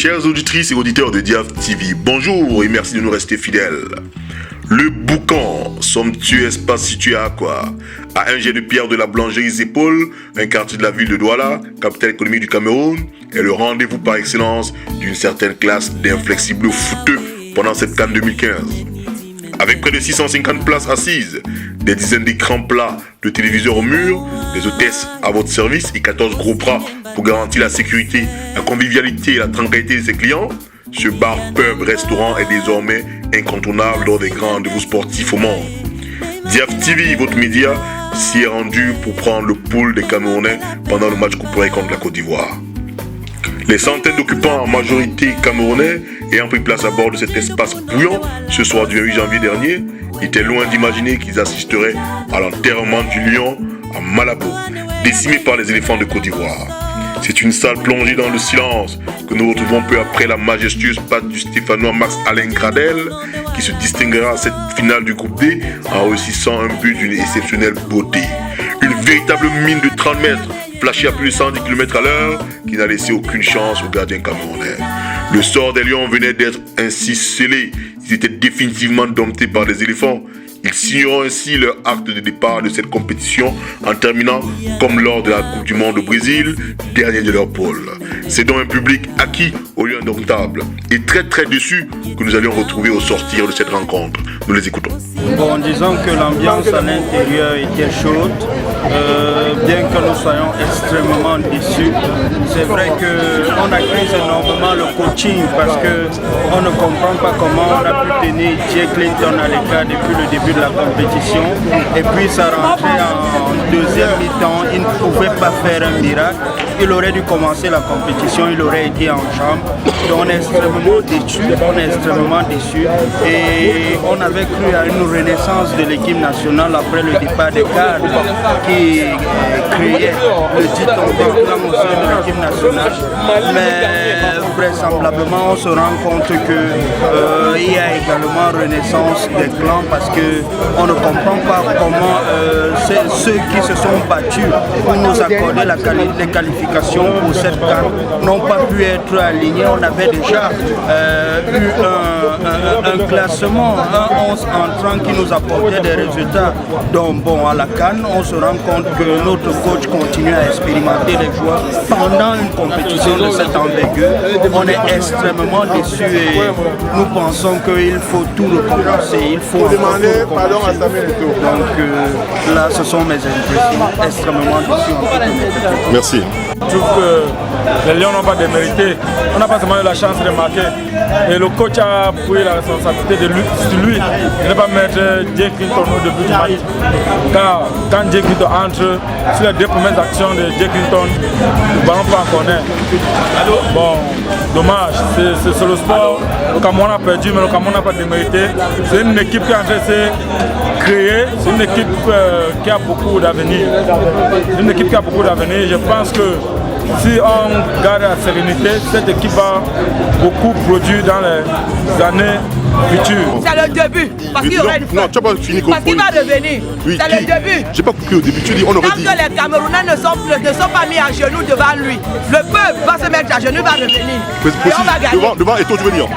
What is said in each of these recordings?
Chères auditrices et auditeurs de Diaf TV, bonjour et merci de nous rester fidèles. Le Boucan, somptueux espace situé à Akwa, à un jet de pierre de la boulangerie Zépole, un quartier de la ville de Douala, capitale économique du Cameroun, est le rendez-vous par excellence d'une certaine classe d'inflexibles footeux pendant cette CAN 2015. Avec près de 650 places assises, des dizaines d'écrans plats, de téléviseurs au mur, des hôtesses à votre service et 14 gros bras pour garantir la sécurité, la convivialité et la tranquillité de ses clients, ce bar, pub, restaurant est désormais incontournable lors des grands rendez-vous sportifs au monde. Diaf TV, votre média, s'y est rendu pour prendre le pouls des Camerounais pendant le match couperé contre la Côte d'Ivoire. Les centaines d'occupants, en majorité camerounais, ayant pris place à bord de cet espace bouillant ce soir du 8 janvier dernier, étaient loin d'imaginer qu'ils assisteraient à l'enterrement du lion à Malabo, décimé par les éléphants de Côte d'Ivoire. C'est une salle plongée dans le silence que nous retrouvons peu après la majestueuse patte du Stéphanois Max-Alain Gradel, qui se distinguera à cette finale du groupe D en réussissant un but d'une exceptionnelle beauté. Une véritable mine de 30 mètres, flashée à plus de 110 km à l'heure, qui n'a laissé aucune chance aux gardiens camerounais. Le sort des lions venait d'être ainsi scellé. Ils étaient définitivement domptés par les éléphants. Ils signeront ainsi leur acte de départ de cette compétition en terminant, comme lors de la Coupe du Monde au Brésil, dernier de leur pôle. C'est donc un public acquis au lieu indomptable et très déçu que nous allions retrouver au sortir de cette rencontre. Nous les écoutons. Bon, disons que l'ambiance à l'intérieur était chaude, bien que nous soyons extrêmement déçus. C'est vrai qu'on accuse énormément le coaching parce qu'on ne comprend pas comment on a pu tenir Jay Clinton à l'écart depuis le début de la compétition. Et puis ça rentrait en deuxième mi-temps, il ne pouvait pas faire un miracle. Il aurait dû commencer la compétition, il aurait été en chambre. Donc on est extrêmement déçus, Et on avait cru à une renaissance de l'équipe nationale après le départ des cadres qui créaient le dit tombant de l'équipe nationale. Mais vraisemblablement on se rend compte qu'il y a également renaissance des clans parce qu'on ne comprend pas comment ceux qui se sont battus pour nous accorder les qualifications pour cette CAN n'ont pas pu être alignés. On avait déjà eu un classement, un 11 entrant qui nous apportait des résultats. Donc bon, à la CAN, on se rend compte que notre coach continue à expérimenter les joueurs pendant une compétition de cette envergure. On est extrêmement déçus et nous pensons qu'il faut tout recommencer. Il faut demander pardon à Samuel Eto'o. Donc là, ce sont mes impressions. Extrêmement déçus. Merci. Je trouve que les Lions n'ont pas démérité. On n'a pas seulement eu la chance de marquer. Et le coach a pris la responsabilité de lui de ne pas mettre Jay Clinton au début du match. Car quand Jay Clinton entre, sur les deux premières actions de Jay Clinton, le ballon peut en connaître. Bon, dommage. C'est le sport. Le Cameroun a perdu, mais le Cameroun n'a pas démérité. C'est une équipe qui est en train de se créer. C'est une équipe qui a beaucoup d'avenir. C'est une équipe qui a beaucoup d'avenir. Je pense que si on garde la sérénité, cette équipe va beaucoup produire dans les années futures. C'est le début. Parce qu'il y aurait une Non, tu n'as pas fini. Parce qu'il va revenir. Oui, c'est le début. J'ai pas compris au début. Tu dis on aurait Tant dit. que les Camerounais ne sont pas mis à genoux devant lui, le peuple va se mettre à genoux, va revenir. Et on va gagner. Devant et toi tu veux dire.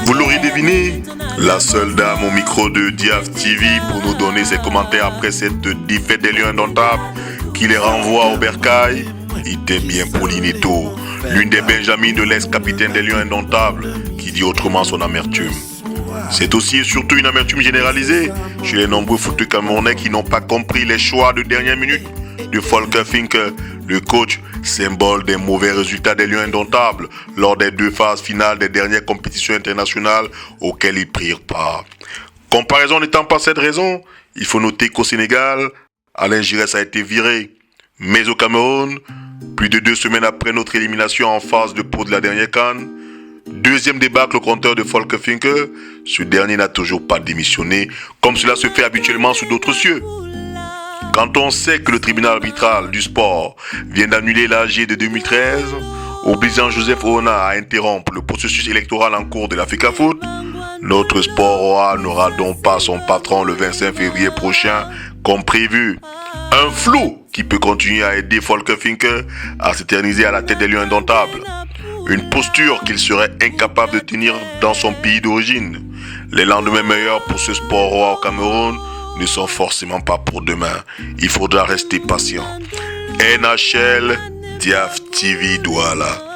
Vous l'aurez deviné, la seule dame au micro de Diaf TV pour nous donner ses commentaires après cette défaite des Lions indomptables qui les renvoie au bercail était bien Pauline Eto'o, l'une des Benjamins de l'ex-capitaine des Lions indomptables qui dit autrement son amertume. C'est aussi et surtout une amertume généralisée chez les nombreux footeux camerounais qui n'ont pas compris les choix de dernière minute de Volker Finke, le coach symbole des mauvais résultats des Lions indomptables lors des deux phases finales des dernières compétitions internationales auxquelles ils prirent part. Comparaison n'étant pas cette raison, il faut noter qu'au Sénégal, Alain Giresse a été viré. Mais au Cameroun, plus de 2 semaines après notre élimination en phase de poule de la dernière CAN, deuxième débâcle au compteur de Volker Finke, ce dernier n'a toujours pas démissionné, comme cela se fait habituellement sous d'autres cieux. Quand on sait que le tribunal arbitral du sport vient d'annuler l'AG de 2013, obligeant Joseph Oona à interrompre le processus électoral en cours de la FECAFOOT, notre sport n'aura donc pas son patron le 25 février prochain comme prévu. Un flou qui peut continuer à aider Volker Finke à s'éterniser à la tête des Lions indomptables. Une posture qu'il serait incapable de tenir dans son pays d'origine. Les lendemains meilleurs pour ce sport roi au Cameroun ne sont forcément pas pour demain. Il faudra rester patient. NHL, Diaf TV Douala.